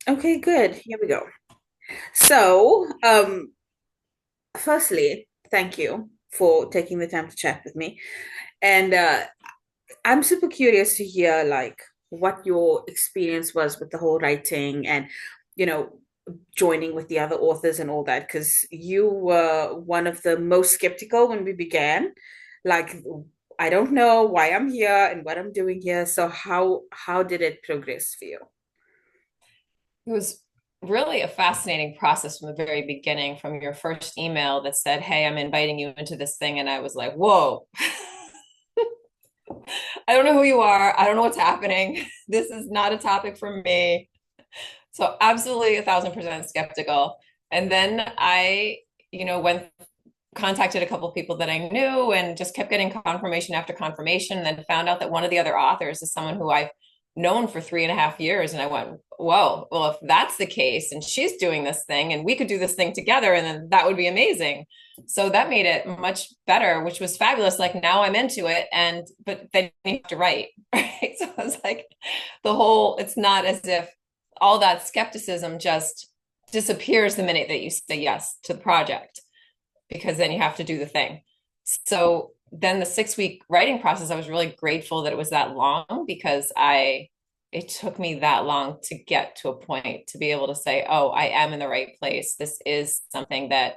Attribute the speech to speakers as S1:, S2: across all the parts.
S1: Okay, good. Here we go. So, firstly, thank you for taking the time to chat with me. And I'm super curious to hear like what your experience was with the whole writing and, you know, joining with the other authors and all that, because you were one of the most skeptical when we began. Like, I don't know why I'm here and what I'm doing here. So how did it progress for you?
S2: It was really a fascinating process from the very beginning, from your first email that said, "Hey, I'm inviting you into this thing." And I was like, whoa, I don't know who you are. I don't know what's happening. This is not a topic for me. So, absolutely 1,000% skeptical. And then went contacted a couple of people that I knew and just kept getting confirmation after confirmation, and then found out that one of the other authors is someone who I've known for 3.5 years. And I went, whoa, well, if that's the case and she's doing this thing and we could do this thing together, and then that would be amazing. So that made it much better, which was fabulous. Like now I'm into it. But then you have to write, right? So it's like it's not as if all that skepticism just disappears the minute that you say yes to the project, because then you have to do the thing. So then the 6 week writing process, I was really grateful that it was that long, because it took me that long to get to a point to be able to say, oh, I am in the right place. This is something that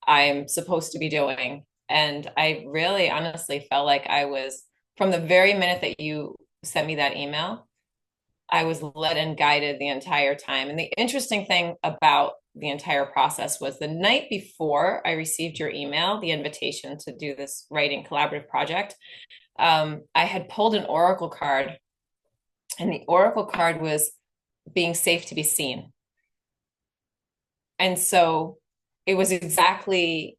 S2: I'm supposed to be doing. And I really honestly felt like I was, from the very minute that you sent me that email, I was led and guided the entire time. And the interesting thing about the entire process was the night before I received your email, the invitation to do this writing collaborative project, I had pulled an oracle card, and the oracle card was being safe to be seen. And so it was exactly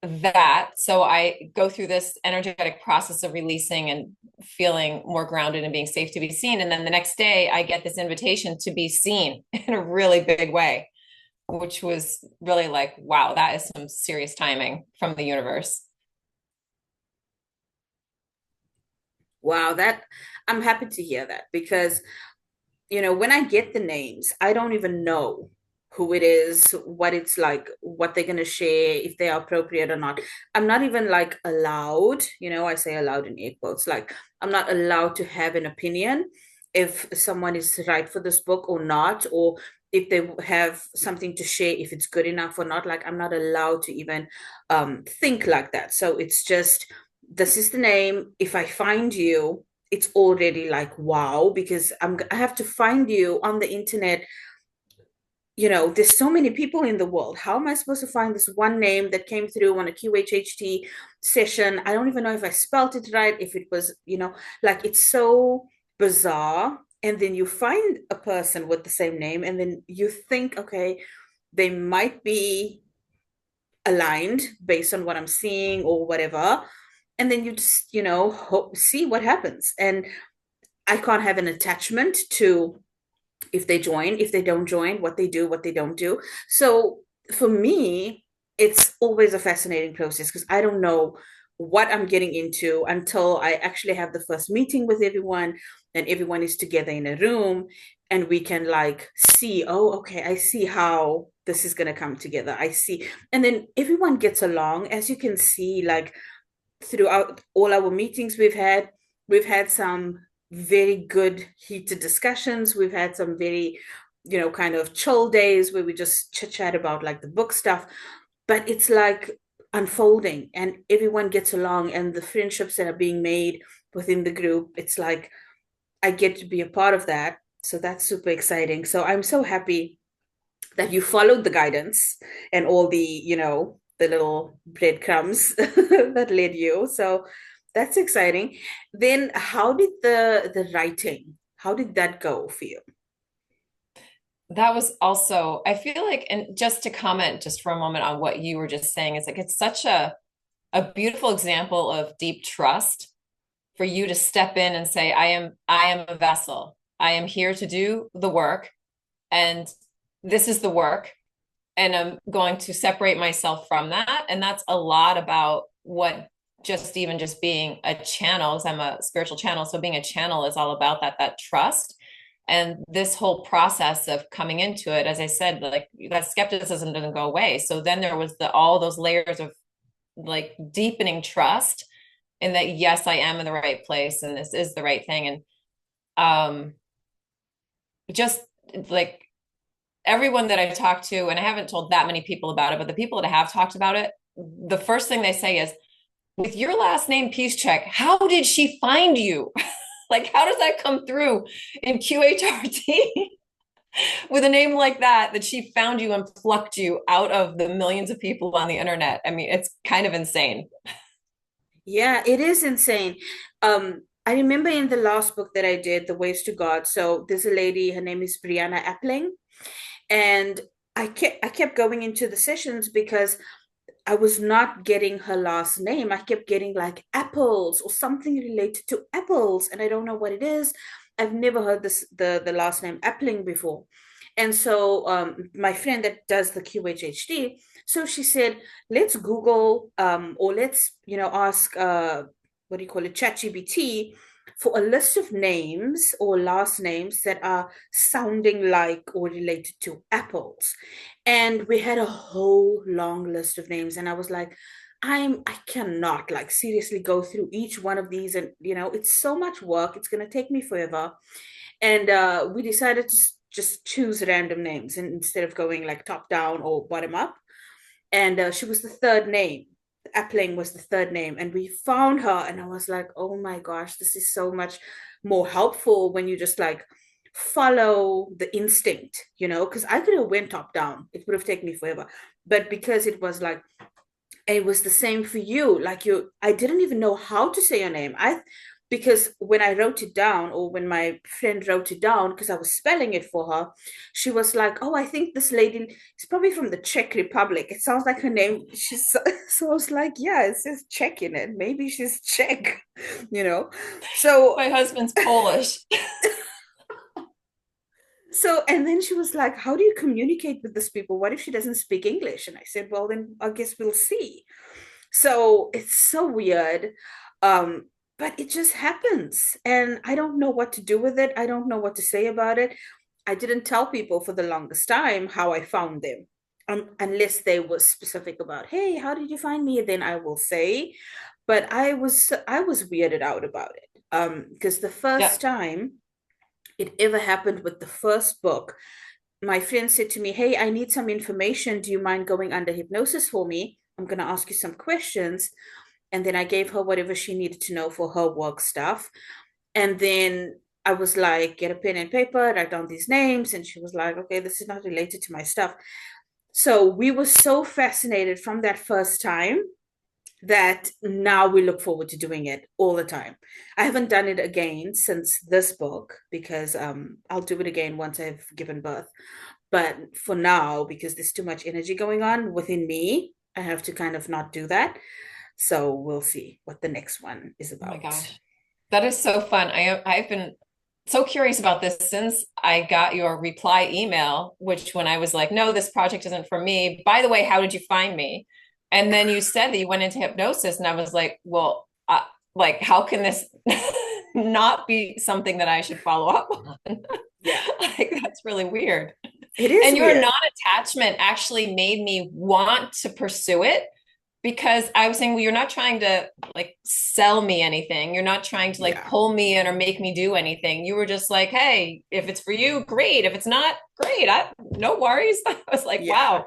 S2: that. So I go through this energetic process of releasing and feeling more grounded and being safe to be seen. And then the next day, I get this invitation to be seen in a really big way, which was really like, wow, that is some serious timing from the universe.
S1: Wow, that I'm happy to hear that because when I get the names, I don't even know who it is, what it's like, what they're going to share, if they are appropriate or not. I'm not even like allowed, I say allowed in air quotes, like I'm not allowed to have an opinion if someone is right for this book or not, or if they have something to share, if it's good enough or not. Like I'm not allowed to even think like that. So it's just, this is the name. If I find you, it's already like wow, because I have to find you on the internet. There's so many people in the world. How am I supposed to find this one name that came through on a QHHT session? I don't even know if I spelt it right, if it was, like it's so bizarre. And then you find a person with the same name, and then you think, okay, they might be aligned based on what I'm seeing or whatever. And then you just, see what happens. And I can't have an attachment to if they join, if they don't join, what they do, what they don't do. So for me, it's always a fascinating process because I don't know what I'm getting into until I actually have the first meeting with everyone and everyone is together in a room and we can like see, oh, okay, I see how this is going to come together. I see. And then everyone gets along, as you can see, like throughout all our meetings we've had some very good heated discussions. We've had some very, kind of chill days where we just chit chat about like the book stuff. But it's like unfolding and everyone gets along, and the friendships that are being made within the group, it's like I get to be a part of that. So that's super exciting. So I'm so happy that you followed the guidance and all the, the little breadcrumbs that led you. So that's exciting. Then how did the writing, how did that go for you?
S2: That was also, I feel like, and just to comment just for a moment on what you were just saying, is like it's such a beautiful example of deep trust for you to step in and say, I am a vessel. I am here to do the work, and this is the work, and I'm going to separate myself from that. And that's a lot about what just being a channel, because I'm a spiritual channel. So being a channel is all about that trust. And this whole process of coming into it, as I said, like that skepticism doesn't go away. So then there was all those layers of like deepening trust in that, yes, I am in the right place and this is the right thing. And um, just like everyone that I've talked to, and I haven't told that many people about it, but the people that have talked about it, the first thing they say is, with your last name, Piszczek, how did she find you? Like, how does that come through in QHRT with a name like that, that she found you and plucked you out of the millions of people on the internet? I mean, it's kind of insane.
S1: Yeah, it is insane. I remember in the last book that I did, The Ways to God. So there's a lady, her name is Brianna Appling, and I kept going into the sessions because I was not getting her last name. I kept getting like apples or something related to apples, and I don't know what it is. I've never heard the last name Appling before. And so my friend that does the QHHD, so she said, let's Google or let's, ask what do you call it, ChatGPT for a list of names or last names that are sounding like or related to apples. And we had a whole long list of names. And I was like, I cannot like seriously go through each one of these. And it's so much work. It's gonna take me forever. And we decided to just choose random names and instead of going like top down or bottom up. And she was the third name. Appling was the third name, and we found her, and I was like, oh my gosh, this is so much more helpful when you just like follow the instinct, because I could have went top down. It would have taken me forever. But because it was like it was the same for you, like I didn't even know how to say your name. Because when I wrote it down, or when my friend wrote it down, because I was spelling it for her, she was like, oh, I think this lady is probably from the Czech Republic. It sounds like her name. She's so I was like, yeah, it says Czech in it. Maybe she's Czech, you know. So
S2: My husband's Polish.
S1: and then she was like, how do you communicate with these people? What if she doesn't speak English? And I said, well, then I guess we'll see. So it's so weird. Um, but it just happens. And I don't know what to do with it. I don't know what to say about it. I didn't tell people for the longest time how I found them. Unless they were specific about, hey, how did you find me? Then I will say. But I was weirded out about it. Because the
S2: Yeah.
S1: first time it ever happened with the first book, my friend said to me, hey, I need some information. Do you mind going under hypnosis for me? I'm going to ask you some questions. And then I gave her whatever she needed to know for her work stuff. And then I was like, get a pen and paper, write down these names. And she was like, okay, this is not related to my stuff. So we were so fascinated from that first time that now we look forward to doing it all the time. I haven't done it again since this book because I'll do it again once I've given birth. But for now, because there's too much energy going on within me, I have to kind of not do that. So we'll see what the next one is
S2: Oh my
S1: about.
S2: gosh. That is so fun. I've been so curious about this since I got your reply email, which when I was like, no, this project isn't for me. By the way, how did you find me? And then you said that you went into hypnosis, and I was like, well, like, how can this not be something that I should follow up on?
S1: Yeah,
S2: Like, that's really weird.
S1: it is
S2: And your
S1: weird.
S2: non-attachment actually made me want to pursue it because I was saying, well, you're not trying to like sell me anything. You're not trying to like
S1: Yeah,
S2: pull me in or make me do anything. You were just like, hey, if it's for you, great. If it's not, great. No worries. I was like,
S1: yeah,
S2: wow,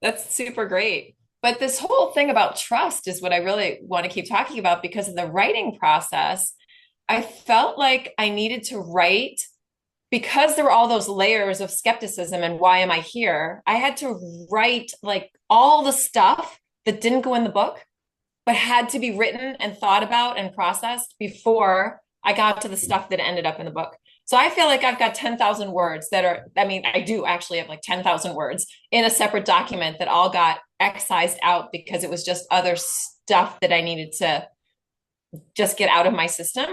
S2: that's super great. But this whole thing about trust is what I really want to keep talking about because of the writing process. I felt like I needed to write because there were all those layers of skepticism and why am I here? I had to write like all the stuff that didn't go in the book, but had to be written and thought about and processed before I got to the stuff that ended up in the book. So I feel like I've got 10,000 words that are, I mean, I do actually have like 10,000 words in a separate document that all got excised out because it was just other stuff that I needed to just get out of my system.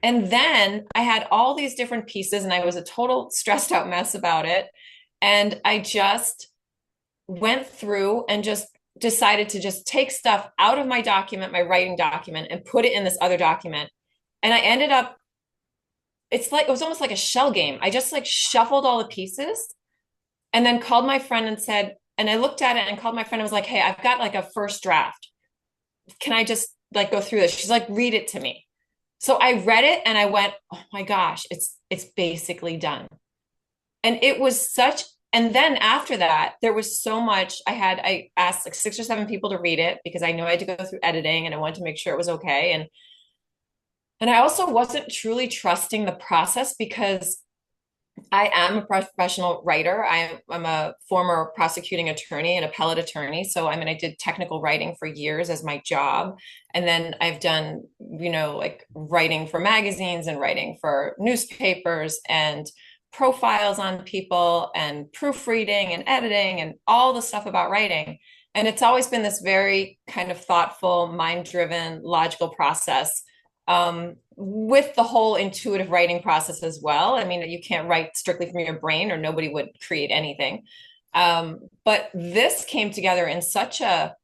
S2: And then I had all these different pieces and I was a total stressed out mess about it. And I just went through and just decided to just take stuff out of my document, my writing document, and put it in this other document. And I ended up it's like, it was almost like a shell game. I just like shuffled all the pieces and then called my friend and said, and I looked at it and called my friend and was like, hey, I've got like a first draft. Can I just like go through this? She's like, read it to me. So I read it and I went, oh my gosh, it's basically done. And it was such, and then after that, there was so much. I asked like 6 or 7 people to read it because I knew I had to go through editing and I wanted to make sure it was okay. And I also wasn't truly trusting the process because I am a professional writer. I'm a former prosecuting attorney and appellate attorney. So, I mean, I did technical writing for years as my job. And then I've done, like writing for magazines and writing for newspapers and profiles on people and proofreading and editing and all the stuff about writing. And it's always been this very kind of thoughtful, mind driven, logical process, with the whole intuitive writing process as well. I mean, you can't write strictly from your brain or nobody would create anything. But this came together in such a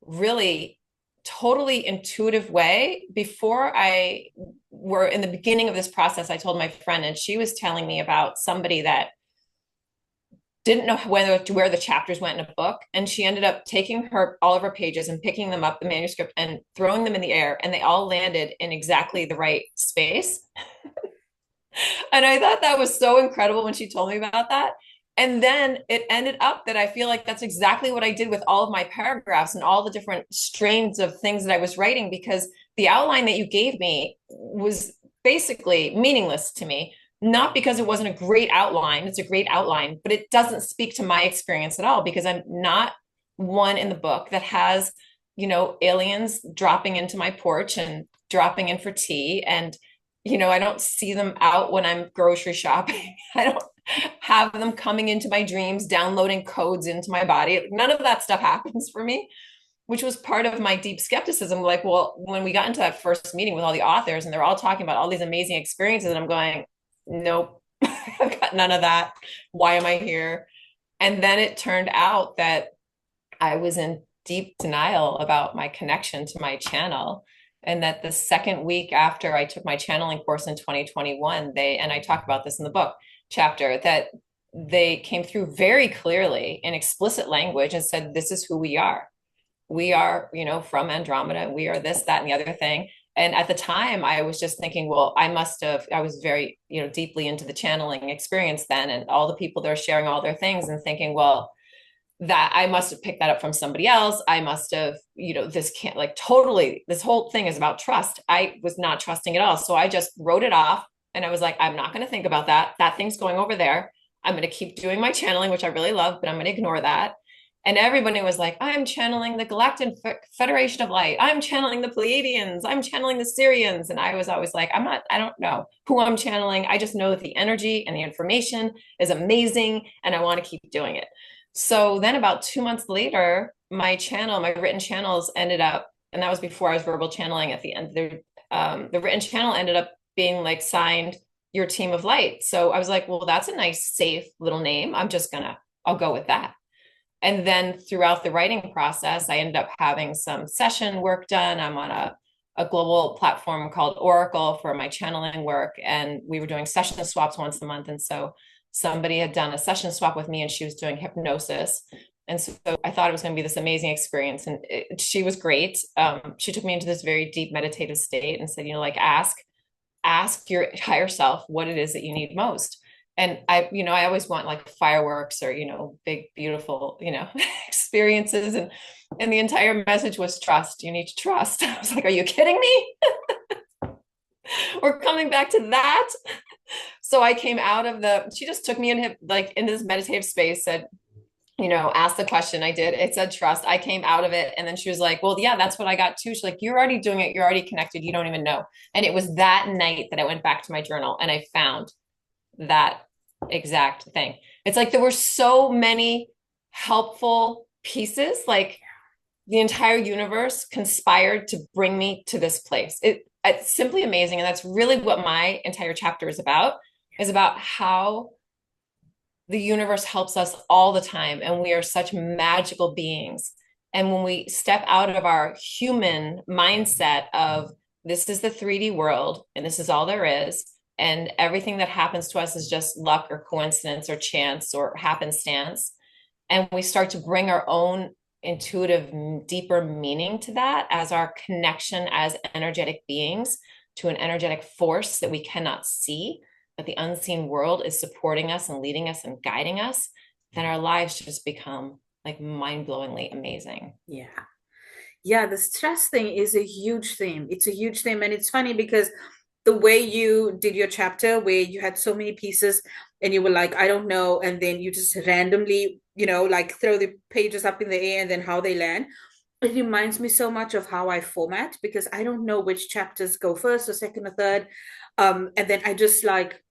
S2: really totally intuitive way. Before I were in the beginning of this process, I told my friend, and she was telling me about somebody that didn't know where the chapters went in a book, and she ended up taking all of her pages and picking them up, the manuscript, and throwing them in the air, and they all landed in exactly the right space. And I thought that was so incredible when she told me about that. And then it ended up that I feel like that's exactly what I did with all of my paragraphs and all the different strains of things that I was writing, because the outline that you gave me was basically meaningless to me. Not because it wasn't a great outline, it's a great outline, but it doesn't speak to my experience at all because I'm not one in the book that has, aliens dropping into my porch and dropping in for tea. And I don't see them out when I'm grocery shopping. I don't have them coming into my dreams, downloading codes into my body. None of that stuff happens for me, which was part of my deep skepticism. Like, well, when we got into that first meeting with all the authors and they're all talking about all these amazing experiences, and I'm going, nope, I've got none of that. Why am I here? And then it turned out that I was in deep denial about my connection to my channel. And that the second week after I took my channeling course in 2021, and I talk about this in the book chapter, that they came through very clearly in explicit language and said, this is who we are. We are, from Andromeda. We are this, that, and the other thing. And at the time, I was just thinking, well, I was very, deeply into the channeling experience then, and all the people that are sharing all their things, and thinking, well, that I must have picked that up from somebody else. I must have, this can't, like, totally, this whole thing is about trust. I was not trusting at all. So I just wrote it off and I was like, I'm not going to think about that. That thing's going over there. I'm going to keep doing my channeling, which I really love, but I'm going to ignore that. And everybody was like, I'm channeling the Galactic Federation of Light. I'm channeling the Pleiadians. I'm channeling the Syrians. And I was always like, I don't know who I'm channeling. I just know that the energy and the information is amazing and I want to keep doing it. So then about 2 months later, my written channels ended up, and that was before I was verbal channeling at the end. The written channel ended up being like signed your team of light. So I was like, well, that's a nice, safe little name. I'll go with that. And then throughout the writing process, I ended up having some session work done. I'm on a global platform called Oracle for my channeling work. And we were doing session swaps once a month. And so somebody had done a session swap with me and she was doing hypnosis. And so I thought it was going to be this amazing experience. And she was great. She took me into this very deep meditative state and said, like, ask your higher self what it is that you need most. And I always want like fireworks or, big, beautiful, experiences. And the entire message was trust. You need to trust. I was like, are you kidding me? We're coming back to that. So I came out of she just took me into this meditative space, said, ask the question. I did. It said trust. I came out of it. And then she was like, well, yeah, that's what I got too. She's like, you're already doing it. You're already connected. You don't even know. And it was that night that I went back to my journal and I found that exact thing. It's like there were so many helpful pieces, like the entire universe conspired to bring me to this place. It's simply amazing. And that's really what my entire chapter is about how the universe helps us all the time. And we are such magical beings. And when we step out of our human mindset of this is the 3D world and this is all there is, and everything that happens to us is just luck or coincidence or chance or happenstance. And we start to bring our own intuitive, deeper meaning to that as our connection as energetic beings to an energetic force that we cannot see, but the unseen world is supporting us and leading us and guiding us, then our lives just become like mind-blowingly amazing.
S1: Yeah. Yeah, the stress thing is a huge thing. It's a huge thing. And it's funny because the way you did your chapter, where you had so many pieces and you were like, I don't know. And then you just randomly, like throw the pages up in the air and then how they land. It reminds me so much of how I format because I don't know which chapters go first or second or third. And then I just like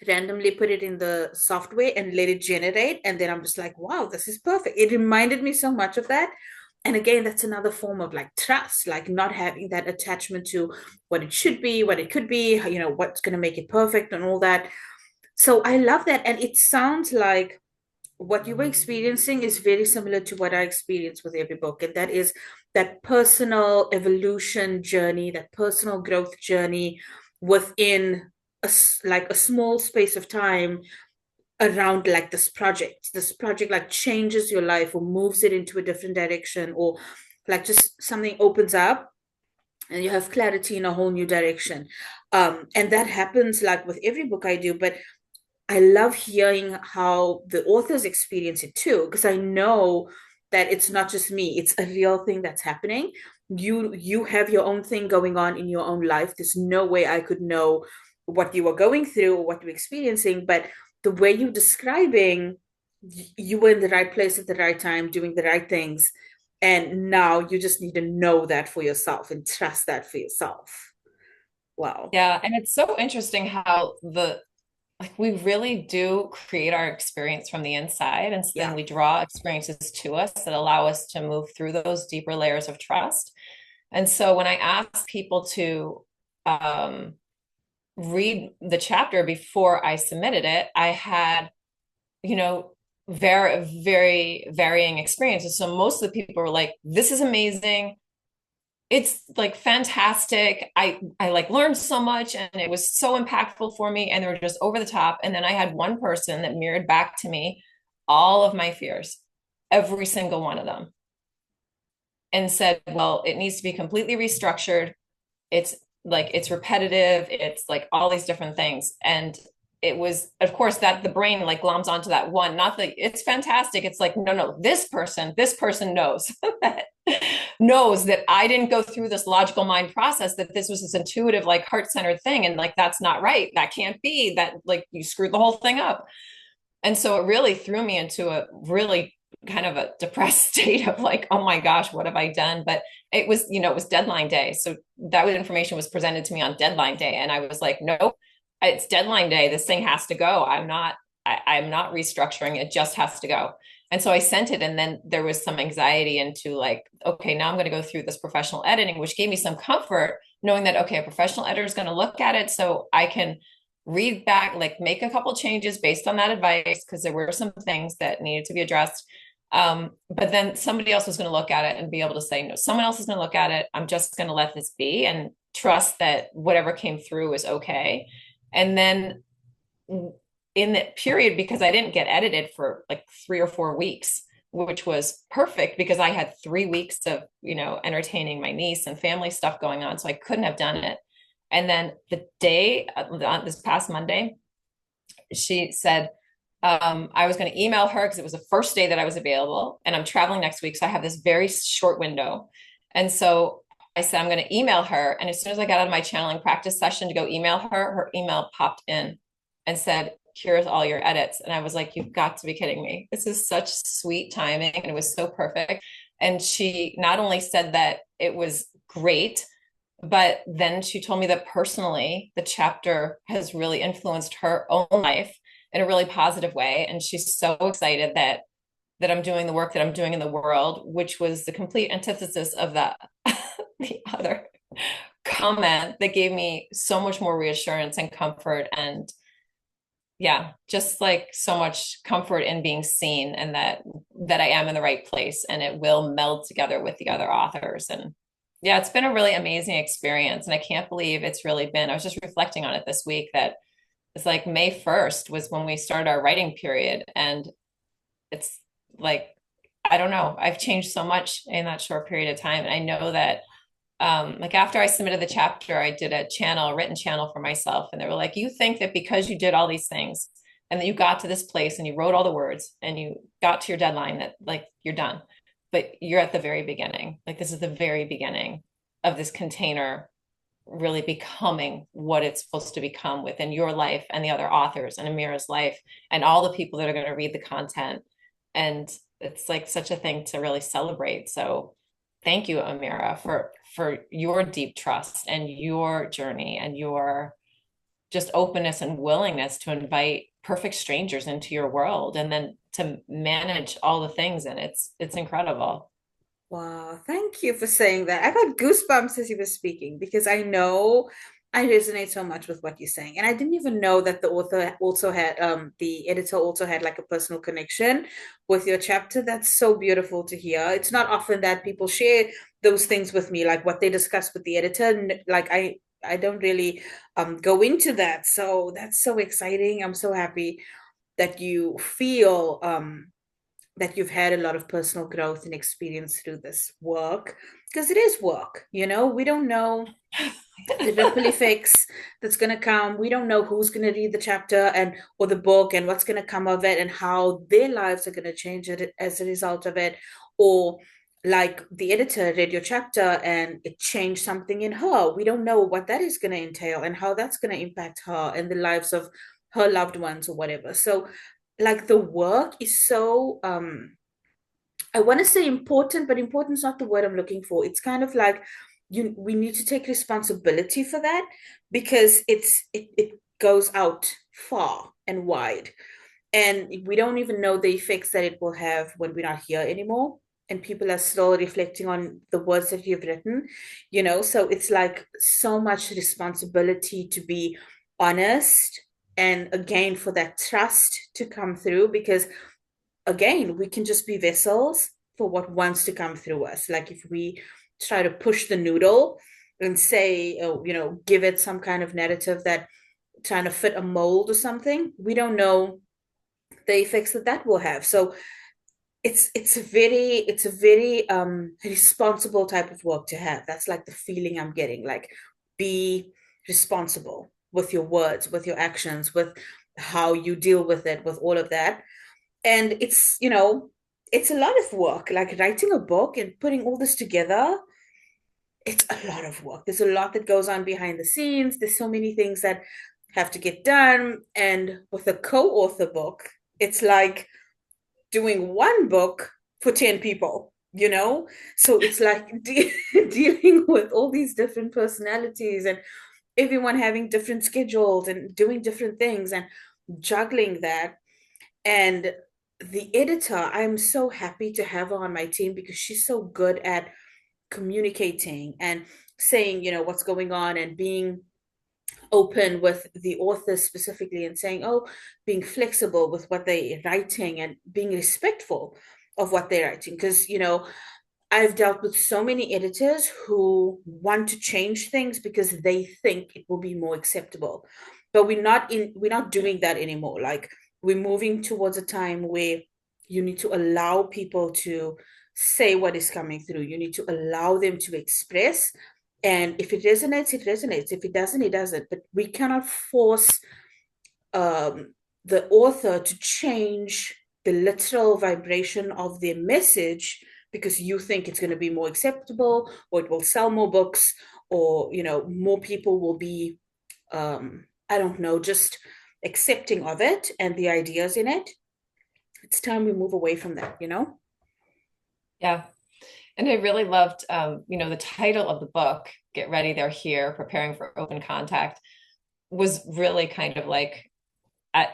S1: randomly put it in the software and let it generate. And then I'm just like, wow, this is perfect. It reminded me so much of that. And again, that's another form of like trust, like not having that attachment to what it should be, what it could be, what's going to make it perfect and all that. So I love that. And it sounds like what you were experiencing is very similar to what I experienced with every book. And that is that personal evolution journey, that personal growth journey within like a small space of time around like this project like changes your life or moves it into a different direction, or like just something opens up and you have clarity in a whole new direction. And that happens like with every book I do, but I love hearing how the authors experience it too, because I know that it's not just me, it's a real thing that's happening. You have your own thing going on in your own life. There's no way I could know what you were going through or what you're experiencing, but the way you're describing, you were in the right place at the right time, doing the right things. And now you just need to know that for yourself and trust that for yourself. Wow.
S2: Yeah, and it's so interesting how the like we really do create our experience from the inside, and so then
S1: Yeah.
S2: we draw experiences to us that allow us to move through those deeper layers of trust. And so when I ask people to um, read the chapter before I submitted it, I had, you know, very varying experiences. So most of the people were like, "This is amazing. It's like fantastic. I like learned so much and it was so impactful for me." And they were just over the top. And then I had one person that mirrored back to me all of my fears, every single one of them, and said, well, it needs to be completely restructured. It's like it's repetitive, it's like all these different things. And it was, of course, that the brain like gloms onto that one, not that it's fantastic. It's like, no, this person knows that knows that I didn't go through this logical mind process, that this was this intuitive, like heart-centered thing. And like, that's not right. That can't be that, like you screwed the whole thing up. And so it really threw me into a really kind of a depressed state of like, oh my gosh, what have I done? But it was, it was deadline day. So that information was presented to me on deadline day. And I was like, nope, it's deadline day. This thing has to go. I'm not restructuring. It just has to go. And so I sent it. And then there was some anxiety into like, okay, now I'm going to go through this professional editing, which gave me some comfort knowing that, okay, a professional editor is going to look at it so I can read back, like make a couple changes based on that advice, because there were some things that needed to be addressed. But then somebody else was going to look at it and be able to say, no, someone else is going to look at it. I'm just going to let this be and trust that whatever came through is okay. And then in that period, because I didn't get edited for like 3 or 4 weeks, which was perfect because I had 3 weeks of, entertaining my niece and family stuff going on. So I couldn't have done it. And then the day, this past Monday, she said, I was going to email her because it was the first day that I was available. And I'm traveling next week. So I have this very short window. And so I said, I'm going to email her. And as soon as I got out of my channeling practice session to go email her, her email popped in and said, here's all your edits. And I was like, you've got to be kidding me. This is such sweet timing. And it was so perfect. And she not only said that it was great, but then she told me that personally, the chapter has really influenced her own life in a really positive way. And she's so excited that I'm doing the work that I'm doing in the world, which was the complete antithesis of that the other comment that gave me so much more reassurance and comfort. And yeah, just like so much comfort in being seen, and that I am in the right place and it will meld together with the other authors. And Yeah, it's been a really amazing experience. And I can't believe it's really been, I was just reflecting on it this week that it's like May 1st was when we started our writing period. And it's like, I don't know, I've changed so much in that short period of time. And I know that like after I submitted the chapter, I did a channel, a written channel for myself. And they were like, you think that because you did all these things and that you got to this place and you wrote all the words and you got to your deadline that like you're done. But you're at the very beginning. Like this is the very beginning of this container really becoming what it's supposed to become within your life and the other authors and Ameera's life and all the people that are going to read the content. And it's like such a thing to really celebrate. So thank you, Ameera, for your deep trust and your journey and your just openness and willingness to invite perfect strangers into your world and then to manage all the things. And it's incredible.
S1: Wow, thank you for saying that. I got goosebumps as you were speaking because I know I resonate so much with what you're saying. And I didn't even know that the author also had the editor also had like a personal connection with your chapter. That's so beautiful to hear. It's not often that people share those things with me, like what they discussed with the editor. Like I don't really go into that. So that's so exciting. I'm so happy that you feel that you've had a lot of personal growth and experience through this work because it is work. We don't know the ripple effects that's going to come. We don't know who's going to read the chapter and or the book and what's going to come of it and how their lives are going to change it as a result of it, or like the editor read your chapter and it changed something in her. We don't know what that is going to entail and how that's going to impact her and the lives of her loved ones or whatever. So like the work is so I want to say important, but important is not the word I'm looking for. It's kind of like we need to take responsibility for that because it goes out far and wide. And we don't even know the effects that it will have when we're not here anymore. And people are still reflecting on the words that you've written. So it's like so much responsibility to be honest and again for that trust to come through because again, we can just be vessels for what wants to come through us. Like if we try to push the noodle and say, oh, give it some kind of narrative that trying to fit a mold or something, we don't know the effects that that will have. So it's a very responsible type of work to have. That's like the feeling I'm getting. Like be responsible with your words, with your actions, with how you deal with it, with all of that. And it's a lot of work, like writing a book and putting all this together. It's a lot of work. There's a lot that goes on behind the scenes. There's so many things that have to get done. And with a co-author book, it's like doing one book for 10 people. So it's like dealing with all these different personalities and everyone having different schedules and doing different things and juggling that. And the editor, I'm so happy to have her on my team because she's so good at communicating and saying, what's going on and being open with the authors specifically and saying, oh, being flexible with what they're writing and being respectful of what they're writing. Because, I've dealt with so many editors who want to change things because they think it will be more acceptable. But we're not doing that anymore. Like we're moving towards a time where you need to allow people to say what is coming through. You need to allow them to express. And if it resonates, it resonates. If it doesn't, it doesn't. But we cannot force the author to change the literal vibration of their message because you think it's going to be more acceptable or it will sell more books or more people will be I don't know, just accepting of it and the ideas in it. It's time we move away from that.
S2: Yeah. And I really loved, the title of the book, Get Ready, They're Here, Preparing for Open Contact, was really kind of like, I,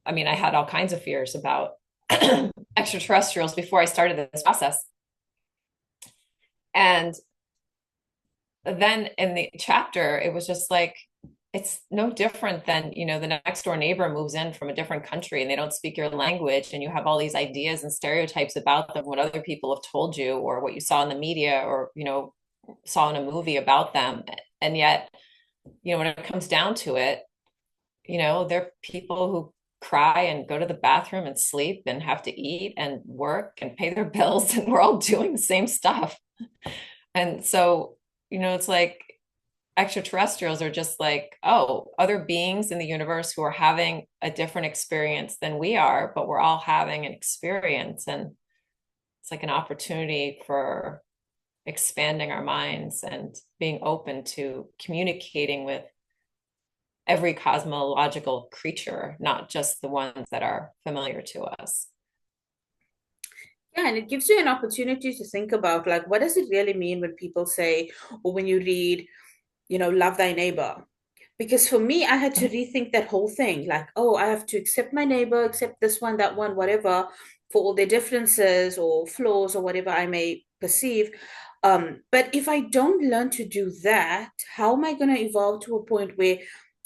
S2: I mean, I had all kinds of fears about extraterrestrials before I started this process. And then in the chapter, it was just like, it's no different than, the next door neighbor moves in from a different country and they don't speak your language and you have all these ideas and stereotypes about them, what other people have told you or what you saw in the media or, saw in a movie about them. And yet, when it comes down to it, they're people who cry and go to the bathroom and sleep and have to eat and work and pay their bills, and we're all doing the same stuff. And so, it's like extraterrestrials are just like, oh, other beings in the universe who are having a different experience than we are, but we're all having an experience. And it's like an opportunity for expanding our minds and being open to communicating with every cosmological creature, not just the ones that are familiar to us.
S1: Yeah, and it gives you an opportunity to think about like what does it really mean when people say, or when you read, love thy neighbor. Because for me, I had to rethink that whole thing. Like, oh, I have to accept my neighbor, accept this one, that one, whatever, for all their differences or flaws or whatever I may perceive. But if I don't learn to do that, how am I going to evolve to a point where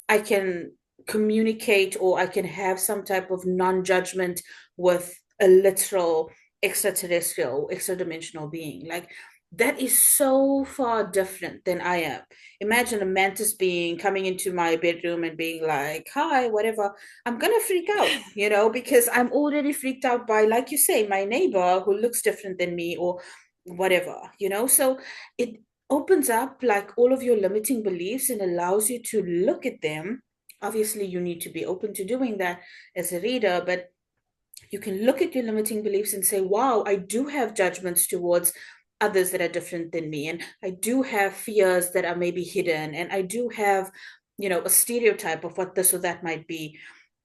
S1: I can communicate or I can have some type of non-judgment with a literal extraterrestrial, extra dimensional being? Like, that is so far different than I am. Imagine a mantis being coming into my bedroom and being like, hi, whatever. I'm gonna freak out, because I'm already freaked out by, like you say, my neighbor who looks different than me or whatever. So it opens up like all of your limiting beliefs and allows you to look at them. Obviously, you need to be open to doing that as a reader, but you can look at your limiting beliefs and say, wow, I do have judgments towards others that are different than me. And I do have fears that are maybe hidden. And I do have, a stereotype of what this or that might be.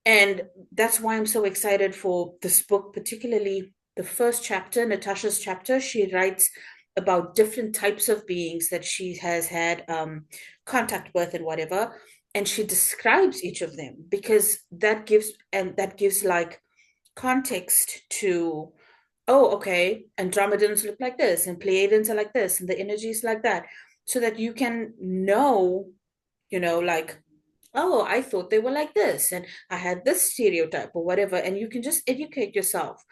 S1: And that's why I'm so excited for this book, particularly the first chapter, Natasha's chapter. She writes about different types of beings that she has had contact with and whatever. And she describes each of them because that gives like context to, oh, okay, Andromedans look like this, and Pleiadians are like this, and the energy is like that, so that you can know, like, oh, I thought they were like this, and I had this stereotype or whatever, and you can just educate yourself.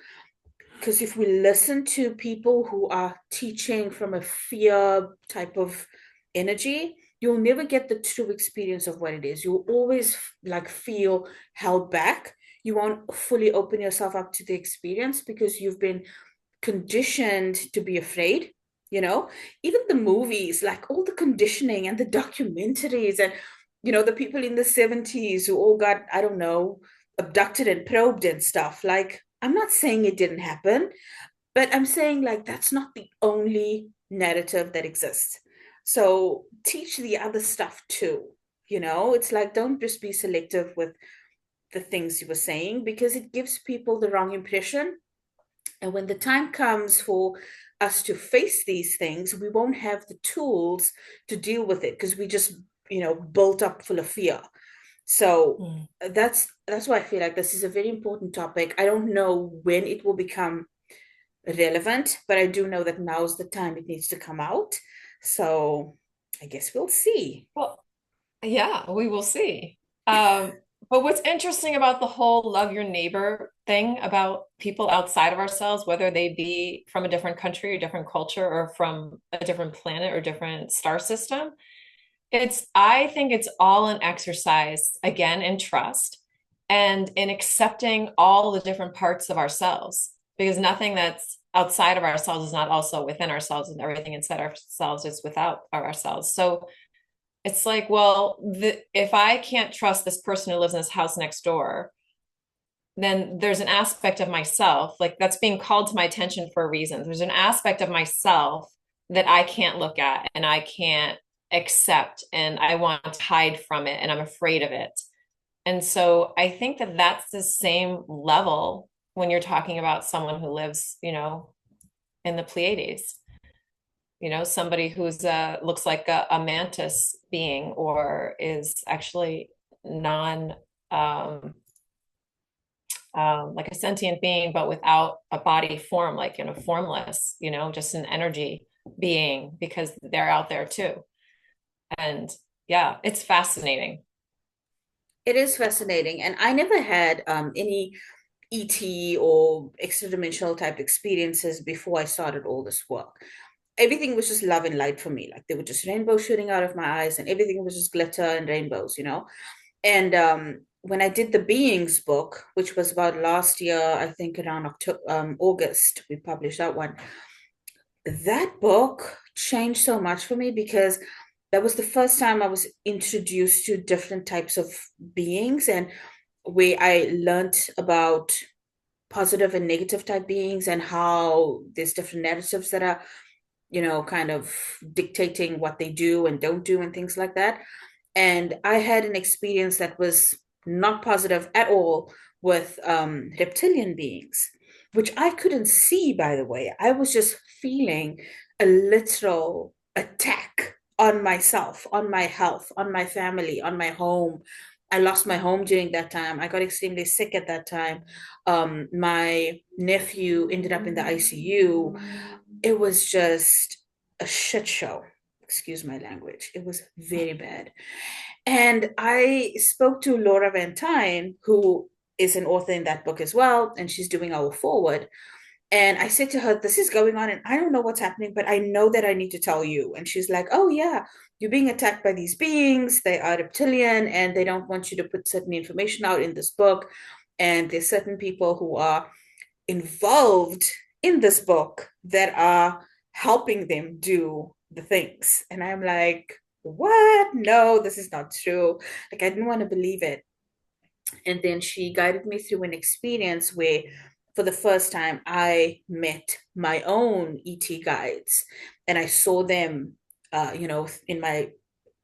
S1: Because if we listen to people who are teaching from a fear type of energy, you'll never get the true experience of what it is. You'll always like feel held back. You won't fully open yourself up to the experience because you've been conditioned to be afraid. Even the movies, like all the conditioning and the documentaries, and the people in the 70s who all got, I don't know, abducted and probed and stuff. Like, I'm not saying it didn't happen, but I'm saying like that's not the only narrative that exists. So teach the other stuff too. It's like don't just be selective with the things you were saying because it gives people the wrong impression. And when the time comes for us to face these things, we won't have the tools to deal with it because we just, built up full of fear. So
S2: Mm.
S1: that's why I feel like this is a very important topic. I don't know when it will become relevant, but I do know that now's the time it needs to come out. So I guess we'll see.
S2: Well, yeah, we will see. But what's interesting about the whole love your neighbor thing about people outside of ourselves, whether they be from a different country or different culture or from a different planet or different star system, I think it's all an exercise, again, in trust and in accepting all the different parts of ourselves, because nothing that's outside of ourselves is not also within ourselves, and everything inside ourselves is without ourselves. So it's like, well, if I can't trust this person who lives in this house next door, then there's an aspect of myself, like that's being called to my attention for a reason. There's an aspect of myself that I can't look at and I can't accept, and I want to hide from it, and I'm afraid of it. And so I think that that's the same level when you're talking about someone who lives, in the Pleiades, somebody who's looks like a mantis being or is actually non like a sentient being, but without a body form, like formless, just an energy being, because they're out there too. And yeah, it's fascinating.
S1: It is fascinating. And I never had any ET or extra dimensional type experiences before I started all this work. everything was just love and light for me. Like there were just rainbows shooting out of my eyes, and everything was just glitter and rainbows, you know. And when I did the Beings book, which was about last year, I think around October, August, we published that one. That book changed so much for me because that was the first time I was introduced to different types of beings, and where I learned about positive and negative type beings and how there's different narratives that are, kind of dictating what they do and don't do and things like that. And I had an experience that was not positive at all with reptilian beings, which I couldn't see, by the way. I was just feeling a literal attack on myself, on my health, on my family, on my home. I lost my home during that time. I got extremely sick at that time. My nephew ended up in the ICU. It was just a shit show. Excuse my language. It was very bad. And I spoke to Laura Van Tyne, who is an author in that book as well, and she's doing our forward. And I said to her, "This is going on, and I don't know what's happening, but I know that I need to tell you." And she's like, "Oh, yeah, you're being attacked by these beings. They are reptilian, and they don't want you to put certain information out in this book. And there's certain people who are involved in this book that are helping them do the things." And I'm like, "What? No, this is not true." Like, I didn't want to believe it. And then she guided me through an experience where, for the first time, I met my own ET guides, and I saw them, in my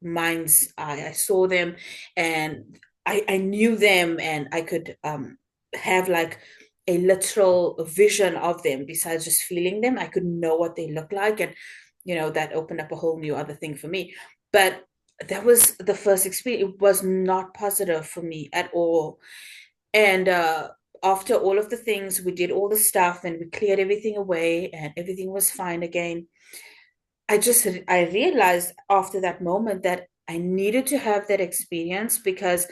S1: mind's eye. I saw them, and I knew them, and I could have like a literal vision of them. Besides just feeling them, I could know what they look like, and that opened up a whole new other thing for me. But that was the first experience. It was not positive for me at all. And after all of the things, we did all the stuff and we cleared everything away and everything was fine again. I realized after that moment that I needed to have that experience, because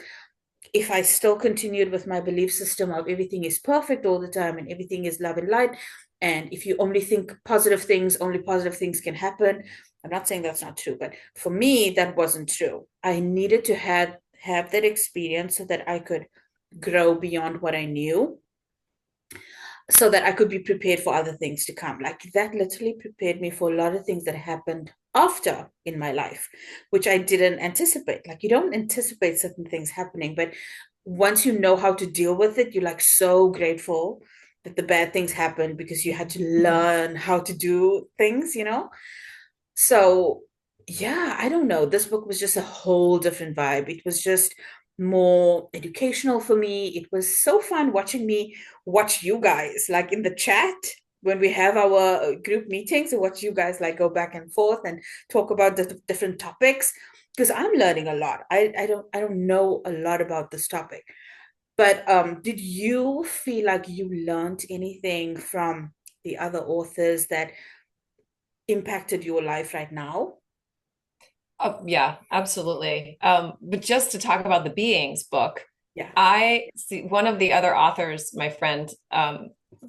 S1: if I still continued with my belief system of everything is perfect all the time and everything is love and light, and if you only think positive things, only positive things can happen. I'm not saying that's not true, but for me, that wasn't true. I needed to have that experience so that I could grow beyond what I knew, so that I could be prepared for other things to come. Like that literally prepared me for a lot of things that happened after in my life, which I didn't anticipate. Like you don't anticipate certain things happening, but once you know how to deal with it, you're like so grateful that the bad things happened because you had to learn how to do things. So, yeah, I don't know. This book was just a whole different vibe. It was just more educational for me. It was so fun watching me watch you guys, like in the chat when we have our group meetings, and watch you guys like go back and forth and talk about the different topics, because I'm learning a lot. I don't know a lot about this topic. But did you feel like you learned anything from the other authors that impacted your life right now?
S2: Oh, yeah, absolutely. But just to talk about the Beings book,
S1: Yeah.
S2: I see one of the other authors, my friend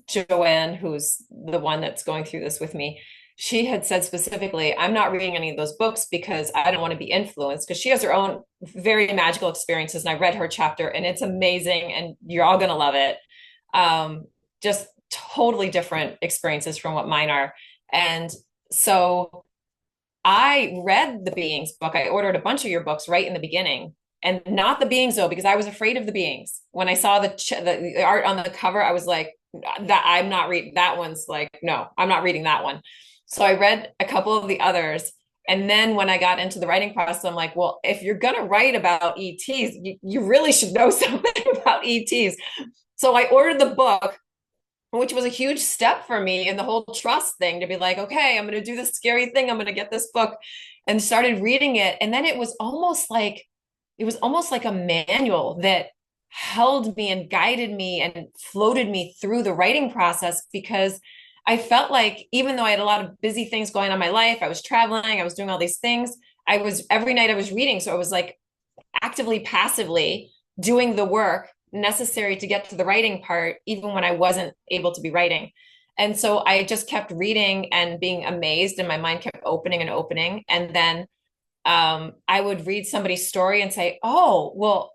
S2: Joanne, who's the one that's going through this with me. She had said specifically, I'm not reading any of those books because I don't want to be influenced, because she has her own very magical experiences. And I read her chapter and it's amazing and you're all going to love it. Just totally different experiences from what mine are. And so I read the Beings book. I ordered a bunch of your books right in the beginning, and not the Beings though, because I was afraid of the Beings. When I saw the art on the cover, I was like, that I'm not reading that one's like, no, I'm not reading that one. So I read a couple of the others. And then when I got into the writing process, I'm like, well, if you're going to write about ETs, you really should know something about ETs. So I ordered the book, which was a huge step for me in the whole trust thing, to be like, okay, I'm going to do this scary thing. I'm going to get this book, and started reading it. And then it was almost like a manual that held me and guided me and floated me through the writing process, because I felt like even though I had a lot of busy things going on in my life, I was traveling, I was doing all these things. Every night I was reading. So I was like actively, passively doing the work necessary to get to the writing part, even when I wasn't able to be writing. And so I just kept reading and being amazed, and my mind kept opening and opening. And then I would read somebody's story and say, oh, well,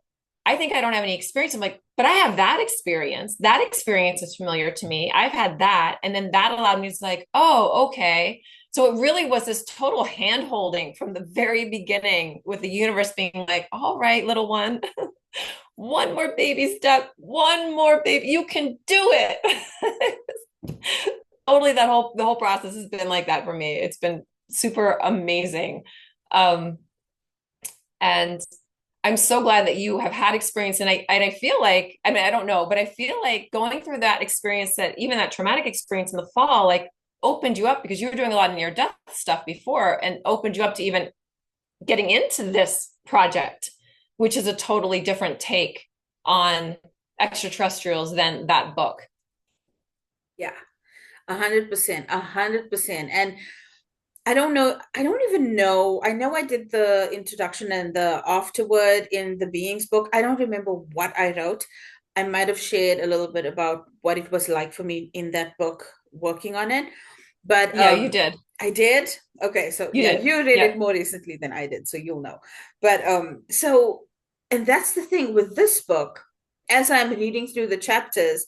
S2: I think I don't have any experience. I'm like, but I have that experience. That experience is familiar to me. I've had that. And then that allowed me to like, oh, okay. So it really was this total hand holding from the very beginning, with the universe being like, all right, little one, one more baby step, one more baby, you can do it. Totally, the whole process has been like that for me. It's been super amazing. Um, and I'm so glad that you have had experience. And I feel like, I mean, I don't know, but I feel like going through that experience, that even that traumatic experience in the fall, like opened you up, because you were doing a lot of near death stuff before, and opened you up to even getting into this project, which is a totally different take on extraterrestrials than that book.
S1: Yeah, 100%, 100%. And I don't know, I don't even know. I know I did the introduction and the afterword in the Beings book. I don't remember what I wrote. I might have shared a little bit about what it was like for me in that book working on it. But
S2: Yeah, you did.
S1: I did. Okay, so
S2: You
S1: yeah,
S2: did.
S1: you read
S2: Yeah.
S1: it more recently than I did, so you'll know. But so and that's the thing with this book, as I'm reading through the chapters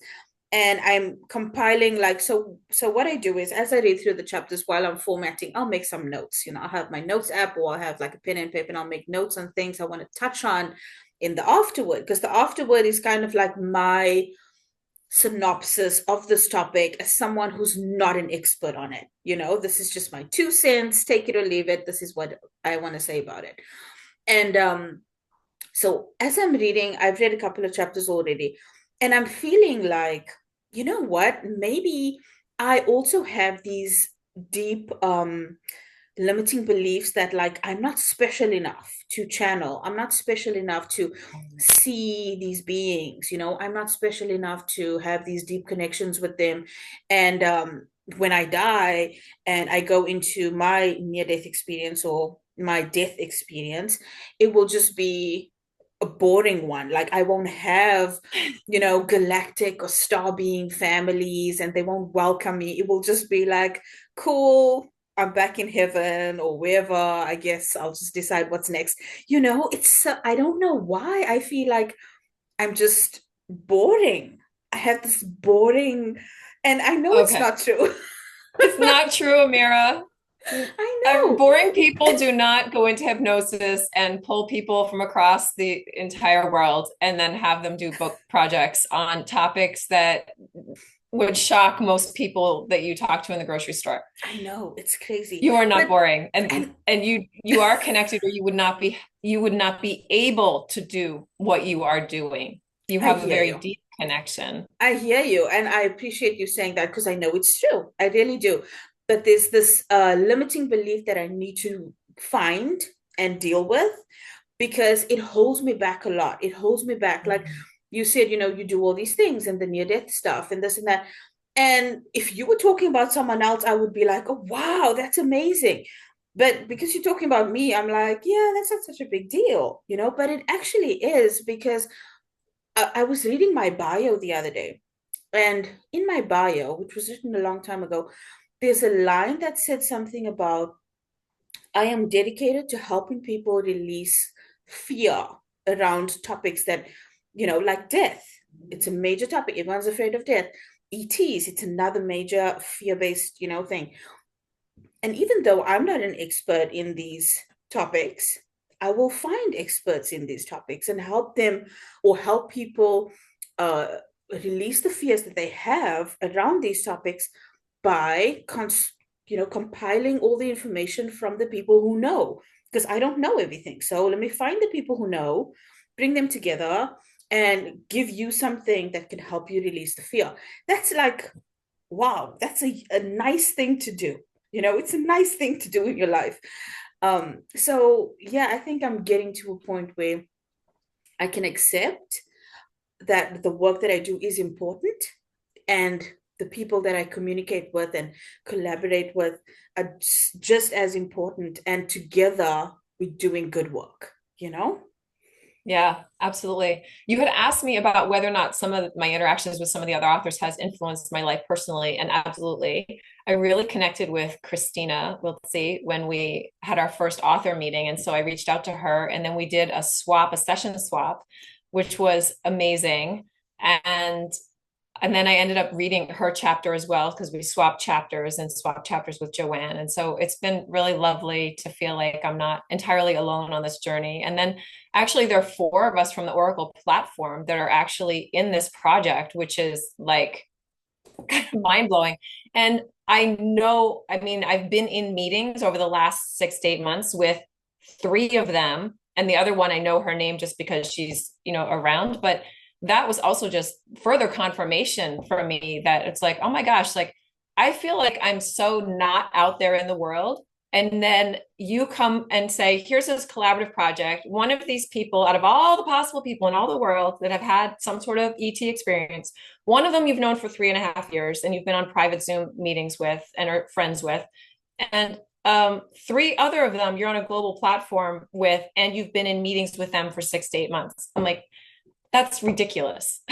S1: and I'm compiling, like, so what I do is as I read through the chapters while I'm formatting, I'll make some notes. I'll have my notes app, or I'll have like a pen and paper, and I'll make notes on things I want to touch on in the afterword, because the afterword is kind of like my synopsis of this topic as someone who's not an expert on it. This is just my 2 cents, take it or leave it. This is what I want to say about it. And so as I'm reading, I've read a couple of chapters already, and I'm feeling like, you know what, maybe I also have these deep limiting beliefs that, like, I'm not special enough to channel. I'm not special enough to see these beings. I'm not special enough to have these deep connections with them. And when I die and I go into my near death experience or my death experience, it will just be a boring one. Like, I won't have, galactic or star being families, and they won't welcome me. It will just be like, cool, I'm back in heaven or wherever. I guess I'll just decide what's next. I don't know why I feel like I'm just boring. I have this boring, and I know it's
S2: Okay.
S1: not true.
S2: It's not true, Ameera.
S1: I know.
S2: Boring people do not go into hypnosis and pull people from across the entire world and then have them do book projects on topics that would shock most people that you talk to in the grocery store.
S1: I know it's crazy.
S2: You are not
S1: But
S2: boring, and
S1: and
S2: you are connected, or you would not be able to do what you are doing. You
S1: I
S2: have a
S1: hear
S2: very
S1: you.
S2: deep connection.
S1: I hear you, and I appreciate you saying that, because I know it's true. I really do. But there's this limiting belief that I need to find and deal with, because it holds me back a lot. It holds me back. Like you said, you do all these things and the near death stuff and this and that. And if you were talking about someone else, I would be like, oh, wow, that's amazing. But because you're talking about me, I'm like, yeah, that's not such a big deal. But it actually is, because I was reading my bio the other day. And in my bio, which was written a long time ago, there's a line that said something about, I am dedicated to helping people release fear around topics that, like death. It's a major topic. Everyone's afraid of death. ETs, it's another major fear-based, thing. And even though I'm not an expert in these topics, I will find experts in these topics and help them, or help people uh, release the fears that they have around these topics by compiling all the information from the people who know, because I don't know everything. So let me find the people who know, bring them together, and give you something that can help you release the fear. That's like, wow, that's a nice thing to do. It's a nice thing to do in your life. So yeah, I think I'm getting to a point where I can accept that the work that I do is important, and the people that I communicate with and collaborate with are just as important, and together we're doing good work.
S2: Yeah, absolutely. You had asked me about whether or not some of my interactions with some of the other authors has influenced my life personally, and absolutely. I really connected with Christina Wiltsey when we had our first author meeting. And so I reached out to her, and then we did a swap, a session swap, which was amazing. And and then I ended up reading her chapter as well because we swapped chapters with Joanne. And so it's been really lovely to feel like I'm not entirely alone on this journey. And then actually, there are four of us from the Oracle platform that are actually in this project, which is like mind blowing. And I know, I mean, I've been in meetings over the last 6 to 8 months with three of them. And the other one, I know her name just because she's, around. But that was also just further confirmation for me that it's like, oh my gosh, like I feel like I'm so not out there in the world. And then you come and say, here's this collaborative project. One of these people, out of all the possible people in all the world that have had some sort of ET experience, one of them you've known for 3.5 years and you've been on private Zoom meetings with and are friends with. And three other of them you're on a global platform with and you've been in meetings with them for 6 to 8 months. I'm like, that's ridiculous.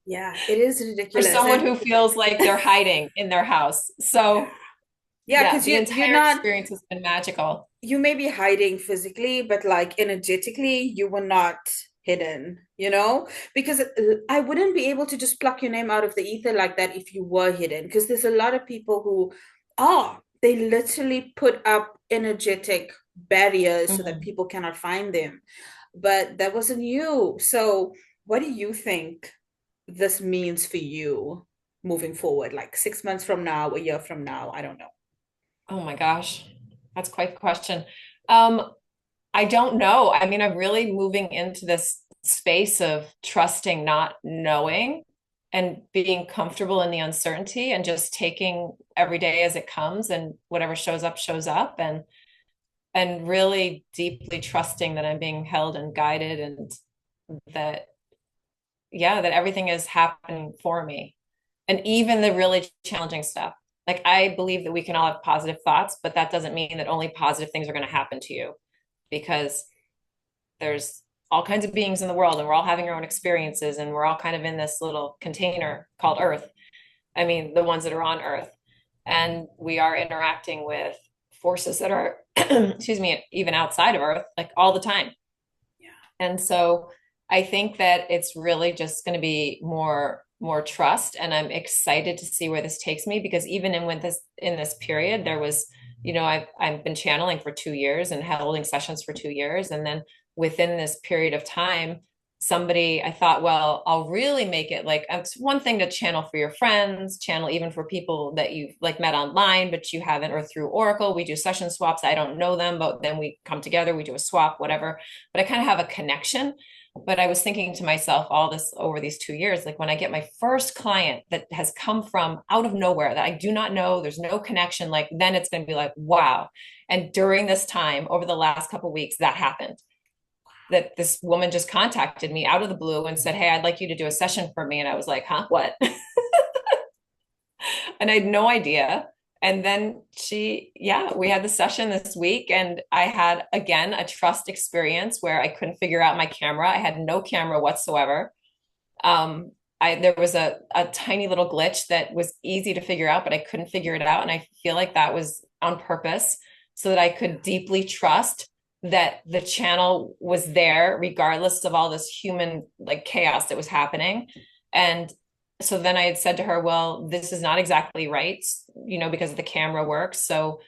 S1: Yeah, it is
S2: For
S1: ridiculous.
S2: someone
S1: And
S2: who feels like they're hiding in their house. So
S1: yeah,
S2: yeah,
S1: because
S2: the
S1: you're
S2: entire
S1: not,
S2: experience has been magical.
S1: you may be hiding physically, but like energetically, you were not hidden, you know? Because I wouldn't be able to just pluck your name out of the ether like that if you were hidden. Because there's a lot of people who are, they literally put up energetic barriers so that
S2: Mhm.
S1: people cannot find them. But that wasn't you. So, what do you think this means for you moving forward? Like 6 months from now, a year from now? I don't know.
S2: Oh my gosh, that's quite the question. Um, I don't know. I mean, I'm really moving into this space of trusting not knowing and being comfortable in the uncertainty and just taking every day as it comes and whatever shows up and really deeply trusting that I'm being held and guided and that yeah, that everything is happening for me. And even the really challenging stuff. Like I believe that we can all have positive thoughts, but that doesn't mean that only positive things are going to happen to you because there's all kinds of beings in the world and we're all having our own experiences and we're all kind of in this little container called Earth. I mean, the ones that are on Earth. And we are interacting with forces that are, excuse me, even outside of Earth, like all the time.
S1: Yeah.
S2: And so I think that it's really just going to be more trust and I'm excited to see where this takes me because even in this period there was I've been channeling for 2 years and holding sessions for 2 years and then within this period of time somebody I thought well I'll really make it like it's one thing to channel for your friends channel even for people that you've like met online but you haven't or through Oracle we do session swaps I don't know them but then we come together we do a swap whatever but I kind of have a connection. But I was thinking to myself all this over these 2 years, like when I get my first client that has come from out of nowhere that I do not know, there's no connection, like then it's going to be like, wow. And during this time, over the last couple of weeks, that happened. That this woman just contacted me out of the blue and said, hey, I'd like you to do a session for me. And I was like, huh, what? And I had no idea. And then yeah, we had the session this week, and I had again a trust experience where I couldn't figure out my camera. I had no camera whatsoever. Um, there was a tiny little glitch that was easy to figure out, but I couldn't figure it out. And I feel like that was on purpose so that I could deeply trust that the channel was there regardless of all this human like chaos that was happening. And so then I had said to her, well, this is not exactly right, because the camera works. So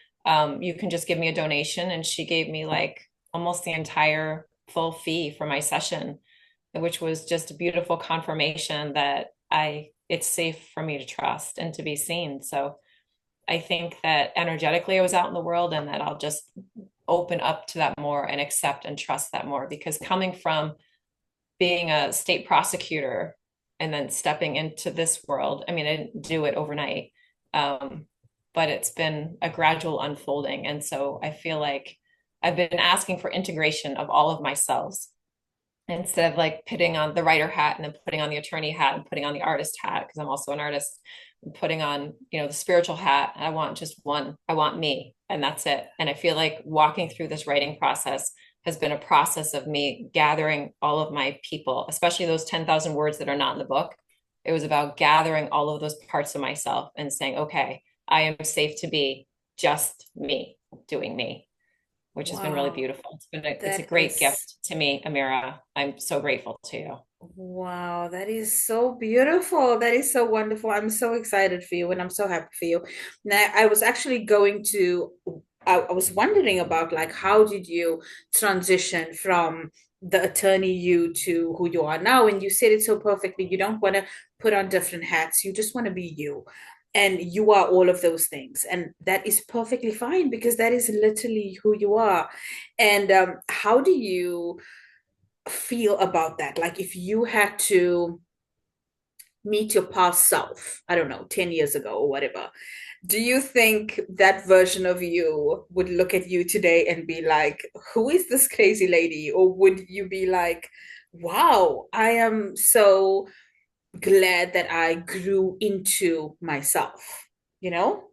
S2: you can just give me a donation. And she gave me like almost the entire full fee for my session, which was just a beautiful confirmation that it's safe for me to trust and to be seen. So I think that energetically I was out in the world and that I'll just open up to that more and accept and trust that more because coming from being a state prosecutor and then stepping into this world, I mean, I didn't do it overnight. But it's been a gradual unfolding. And so I feel like I've been asking for integration of all of my selves instead of like putting on the writer hat and then putting on the attorney hat and putting on the artist hat because I'm also an artist and putting on the spiritual hat. I want just one. I want me and that's it. And I feel like walking through this writing process has been a process of me gathering all of my people, especially those 10,000 words that are not in the book. It was about gathering all of those parts of myself and saying, okay, I am safe to be just me doing me, which has been really
S1: Wow.
S2: beautiful. It's a
S1: That
S2: great
S1: is,
S2: gift to me, Ameera. I'm so grateful to you.
S1: wow, that is so beautiful. That is so wonderful. I'm so excited for you and I'm so happy for you. Now, I was actually I was wondering about like, how did you transition from the attorney you to who you are now? And you said it so perfectly. You don't want to put on different hats. You just want to be you. And you are all of those things. And that is perfectly fine because that is literally who you are. And how do you feel about that? Like if you had to meet your past self, I don't know, 10 years ago or whatever, do you think that version of you would look at you today and be like, who is this crazy lady? Or would you be like, wow, I am so glad that I grew into myself, you know?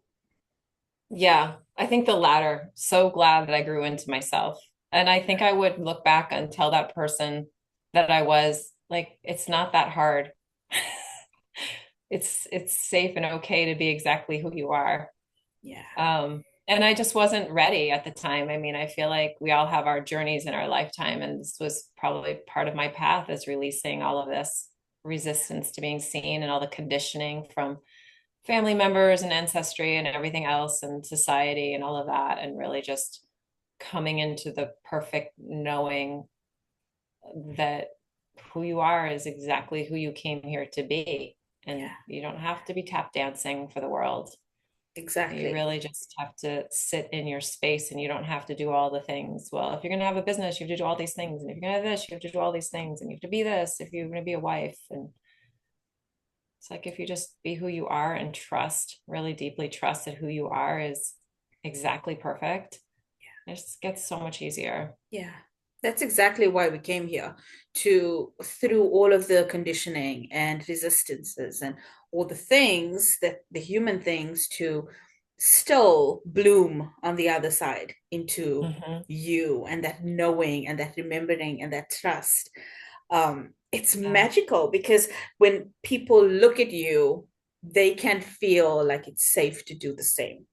S2: Yeah, I think the latter. So glad that I grew into myself. And I think I would look back and tell that person that I was like, it's not that hard. It's safe and okay to be exactly who you are.
S1: Yeah,
S2: And I just wasn't ready at the time. I mean, I feel like we all have our journeys in our lifetime, and this was probably part of my path is releasing all of this resistance to being seen and all the conditioning from family members and ancestry and everything else and society and all of that, and really just coming into the perfect knowing that who you are is exactly who you came here to be. And
S1: yeah,
S2: you don't have to be tap dancing for the world. You
S1: exactly.
S2: really just have to sit in your space and you don't have to do all the things. Well, if you're going to have a business, you have to do all these things. And if you're going to have this, you have to do all these things. And you have to be this if you're going to be a wife. And it's like if you just be who you are and trust, really deeply trust that who you are is exactly perfect, it just gets so much easier.
S1: Yeah, that's exactly why we came here to, through all of the conditioning and resistances and all the things that the human things to still bloom on the other side into
S2: Hmm.
S1: you and that knowing and that remembering and that trust. It's
S2: Yeah.
S1: magical because when people look at you, they can feel like it's safe to do the same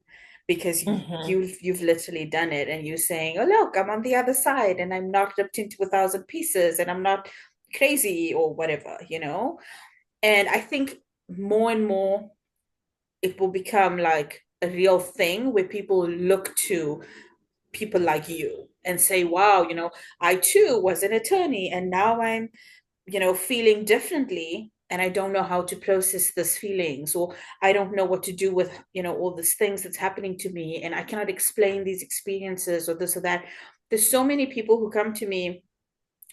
S1: because
S2: Hmm.
S1: you've literally done it and you're saying, oh look, I'm on the other side and I'm not ripped into 1,000 pieces and I'm not crazy or whatever, you know. And I think more and more it will become like a real thing where people look to people like you and say, wow, you know, I too was an attorney and now I'm, you know, feeling differently and I don't know how to process these feelings, or I don't know what to do with, you know, all these things that's happening to me and I cannot explain these experiences or this or that. There's so many people who come to me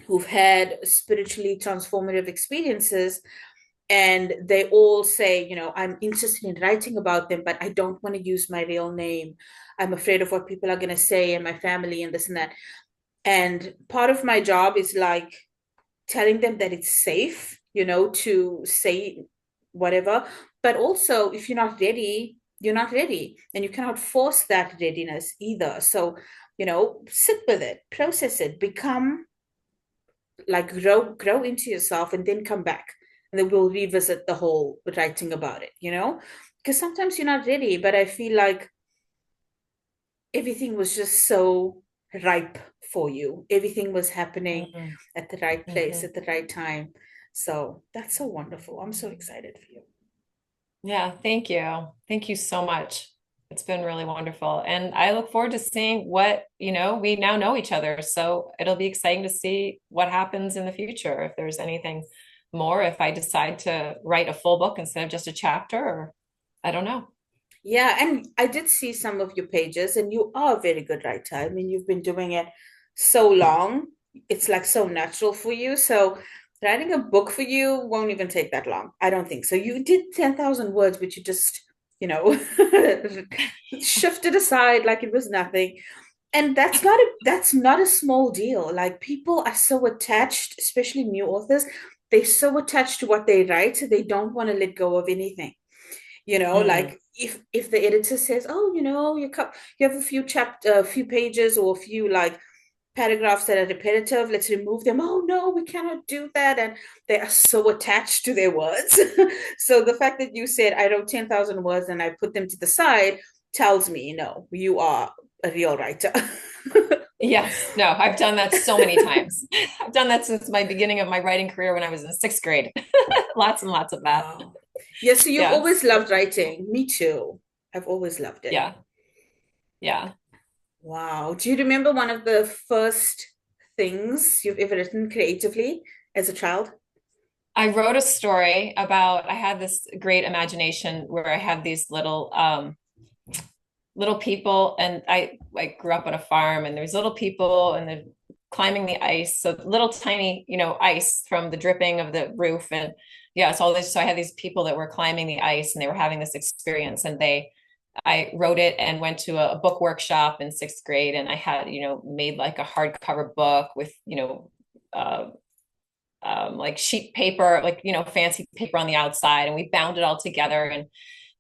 S1: who've had spiritually transformative experiences and they all say, you know, I'm interested in writing about them, but I don't want to use my real name. I'm afraid of what people are going to say and my family and this and that. And part of my job is like telling them that it's safe, you know, to say whatever. But also, if you're not ready, you're not ready. And you cannot force that readiness either. So, you know, sit with it, process it, become like grow into yourself and then come back. And then we'll revisit the whole writing about it, you know? Because sometimes you're not ready, but I feel like everything was just so ripe for you. Everything was happening
S2: Hmm.
S1: at the right place
S2: Hmm.
S1: at the right time. So that's so wonderful. I'm so excited for you.
S2: Yeah, thank you. Thank you so much. It's been really wonderful. And I look forward to seeing what, we now know each other. So it'll be exciting to see what happens in the future. If there's anything more, if I decide to write a full book instead of just a chapter, or I don't know.
S1: Yeah, and I did see some of your pages, and you are a very good writer. I mean, you've been doing it so long. It's like so natural for you. So writing a book for you won't even take that long. I don't think so. You did 10,000 words, which you just, you know, shifted aside like it was nothing. And that's not a small deal. Like people are so attached, especially new authors, they're so attached to what they write, they don't want to let go of anything. You know,
S2: Mm,
S1: like if the editor says, oh, you know, you have a few pages or a few like paragraphs that are repetitive, let's remove them. Oh no, we cannot do that. And they are so attached to their words. So the fact that you said I wrote 10,000 words and I put them to the side tells me, no, you are a real writer.
S2: Yes, no, I've done that so many times. I've done that since my beginning of my writing career when I was in sixth grade. Lots and lots of that.
S1: Wow. Yeah, so you've always
S2: Yes.
S1: loved writing. Me too. I've always loved it.
S2: Yeah. Yeah.
S1: Wow. Do you remember one of the first things you've ever written creatively as a child?
S2: I wrote a story about, I had this great imagination where I had these little people, and I grew up on a farm, and there's little people and they're climbing the ice. So little tiny, ice from the dripping of the roof. And yeah, so I had these people that were climbing the ice and they were having this experience, and I wrote it and went to a book workshop in sixth grade, and I had, made like a hardcover book with, uh, like sheet paper, like, fancy paper on the outside, and we bound it all together. And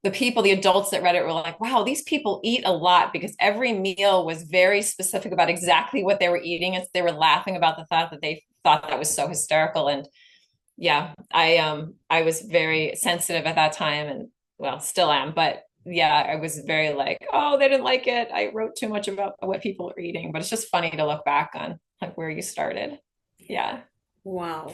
S2: the adults that read it were like, wow, these people eat a lot, because every meal was very specific about exactly what they were eating. And they were laughing about the thought that they thought that was so hysterical. And yeah, I was very sensitive at that time, and well, still am, but yeah, I was very like, oh, they didn't like it. I wrote too much about what people are eating, but it's just funny to look back on like where you started.
S1: Yeah.
S2: Yeah.
S1: Wow.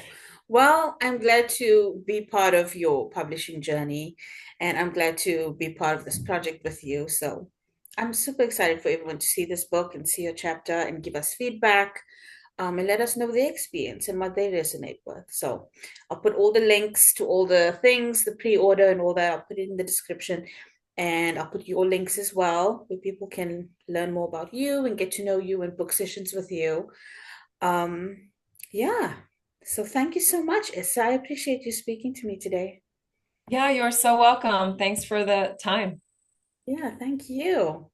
S1: Well, I'm glad to be part of your publishing journey, and I'm glad to be part of this project with you. So I'm super excited for everyone to see this book and see your chapter and give us feedback, and let us know their experience and what they resonate with. So I'll put all the links to all the things, the pre-order and all that. I'll put it in the description, and I'll put your links as well where people can learn more about you and get to know you and book sessions with you. Um, yeah. So thank you so much, Issa. I appreciate you speaking to me today.
S2: Yeah, you're so welcome. Thanks for the time.
S1: Yeah, thank you.